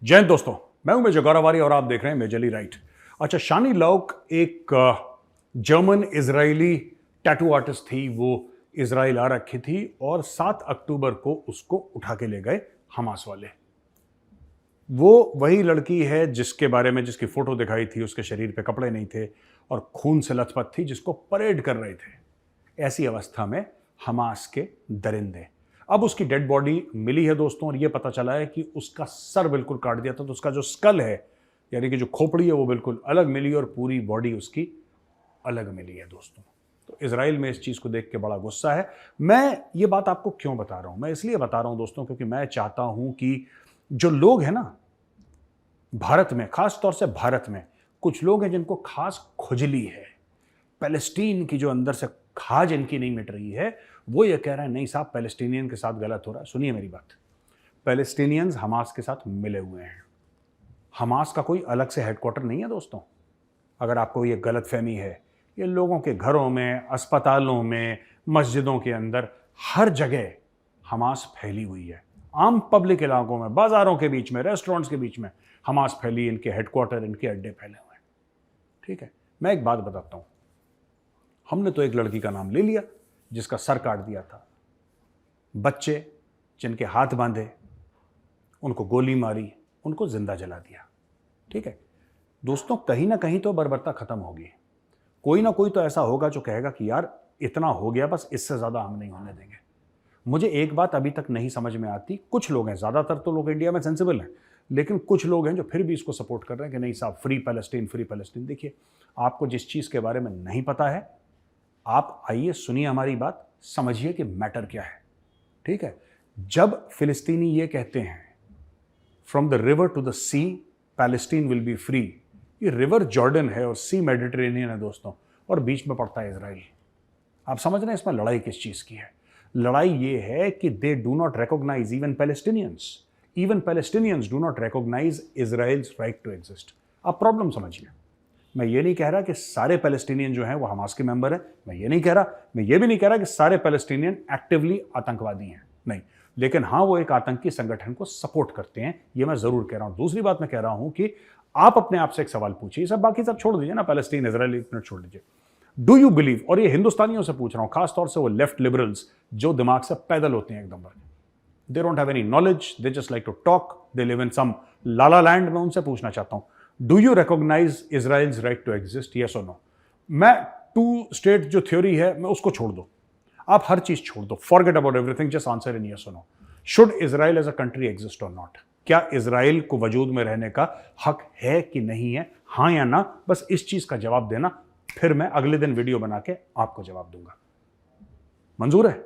जय हिंद दोस्तों, मैं हूं मेजर गौरवारी और आप देख रहे हैं मेजरली राइट। अच्छा, शानी लौक एक जर्मन इजरायली टैटू आर्टिस्ट थी। वो इजराइल आ रखी थी और 7 अक्टूबर को उसको उठा के ले गए हमास वाले। वो वही लड़की है जिसके बारे में जिसकी फोटो दिखाई थी, उसके शरीर पे कपड़े नहीं थे और खून से लथपथ थी, जिसको परेड कर रहे थे। ऐसी अवस्था में हमास के दरिंदे, अब उसकी डेड बॉडी मिली है दोस्तों, और यह पता चला है कि उसका सर बिल्कुल काट दिया था। तो उसका जो स्कल है, यानी कि जो खोपड़ी है, वो बिल्कुल अलग मिली और पूरी बॉडी उसकी अलग मिली है दोस्तों। तो इजराइल में इस चीज को देख के बड़ा गुस्सा है। मैं ये बात आपको क्यों बता रहा हूं? मैं इसलिए बता रहा हूं दोस्तों, क्योंकि मैं चाहता हूं कि जो लोग हैं ना भारत में, खास तौर से भारत में कुछ लोग हैं जिनको खास खुजली है, पैलेस्टीन की जो अंदर से खाज इनकी नहीं मिट रही है, वो ये कह रहे हैं नहीं साहब, पैलेस्टीनियन के साथ गलत हो रहा है। सुनिए मेरी बात, पैलेस्टीनियंस हमास के साथ मिले हुए हैं। हमास का कोई अलग से हेडक्वार्टर नहीं है दोस्तों। अगर आपको ये गलतफहमी है, ये लोगों के घरों में, अस्पतालों में, मस्जिदों के अंदर, हर जगह हमास फैली हुई है। आम पब्लिक इलाकों में, बाजारों के बीच में, रेस्टोरेंट्स के बीच में हमास फैली, इनके हेडक्वार्टर, इनके अड्डे फैले हुए हैं। ठीक है, मैं एक बात बताता हूं। हमने तो एक लड़की का नाम ले लिया जिसका सर काट दिया था, बच्चे जिनके हाथ बांधे, उनको गोली मारी, उनको जिंदा जला दिया। ठीक है दोस्तों, कहीं ना कहीं तो बर्बरता खत्म होगी। कोई ना कोई तो ऐसा होगा जो कहेगा कि यार इतना हो गया, बस इससे ज्यादा हम नहीं होने देंगे। मुझे एक बात अभी तक नहीं समझ में आती, कुछ लोग हैं, ज्यादातर तो लोग इंडिया में सेंसिबल हैं, लेकिन कुछ लोग हैं जो फिर भी इसको सपोर्ट कर रहे हैं कि नहीं साहब, फ्री पैलेस्टीन, फ्री पैलेस्टीन। देखिए, आपको जिस चीज के बारे में नहीं पता है, आप आइए सुनिए हमारी बात, समझिए कि मैटर क्या है। ठीक है, जब फिलिस्तीनी ये कहते हैं from the river to the sea Palestine will be free, ये रिवर जॉर्डन है और सी मेडिटेरेनियन है दोस्तों, और बीच में पड़ता है इजराइल। आप समझ रहे हैं इसमें लड़ाई किस चीज की है? लड़ाई ये है कि they do not recognize, even Palestinians do not recognize Israel's right to exist. आप प्रॉब्लम समझिए। मैं ये नहीं कह रहा कि सारे पैलेस्टीनियन जो हैं वो हमास के मेंबर हैं, मैं ये नहीं कह रहा। मैं ये भी नहीं कह रहा कि सारे पैलेस्टीनियन एक्टिवली आतंकवादी हैं, नहीं। लेकिन हाँ, वो एक आतंकी संगठन को सपोर्ट करते हैं, ये मैं जरूर कह रहा हूं। दूसरी बात मैं कह रहा हूं कि आप अपने आप से एक सवाल पूछिए, सब बाकी सब छोड़ दीजिए ना, पैलेस्टीन इजराइल एक मिनट छोड़ दीजिए। डू यू बिलीव, और ये हिंदुस्तानियों से पूछ रहा हूं, खासतौर से वो लेफ्ट लिबरल्स जो दिमाग से पैदल होते हैं एकदम भर, they don't have any knowledge, they just like to talk, they live in some la la land. मैं उनसे पूछना चाहता हूं, do you recognize Israel's right to exist, yes और नो? मैं टू स्टेट जो थ्योरी है, मैं उसको छोड़ दो, आप हर चीज छोड़ दो, forget about everything, just answer in yes और no. Should Israel as a country exist or not? क्या इजराइल को वजूद में रहने का हक है कि नहीं है, हां या ना? बस इस चीज का जवाब देना, फिर मैं अगले दिन वीडियो बना के आपको जवाब दूंगा। मंजूर है?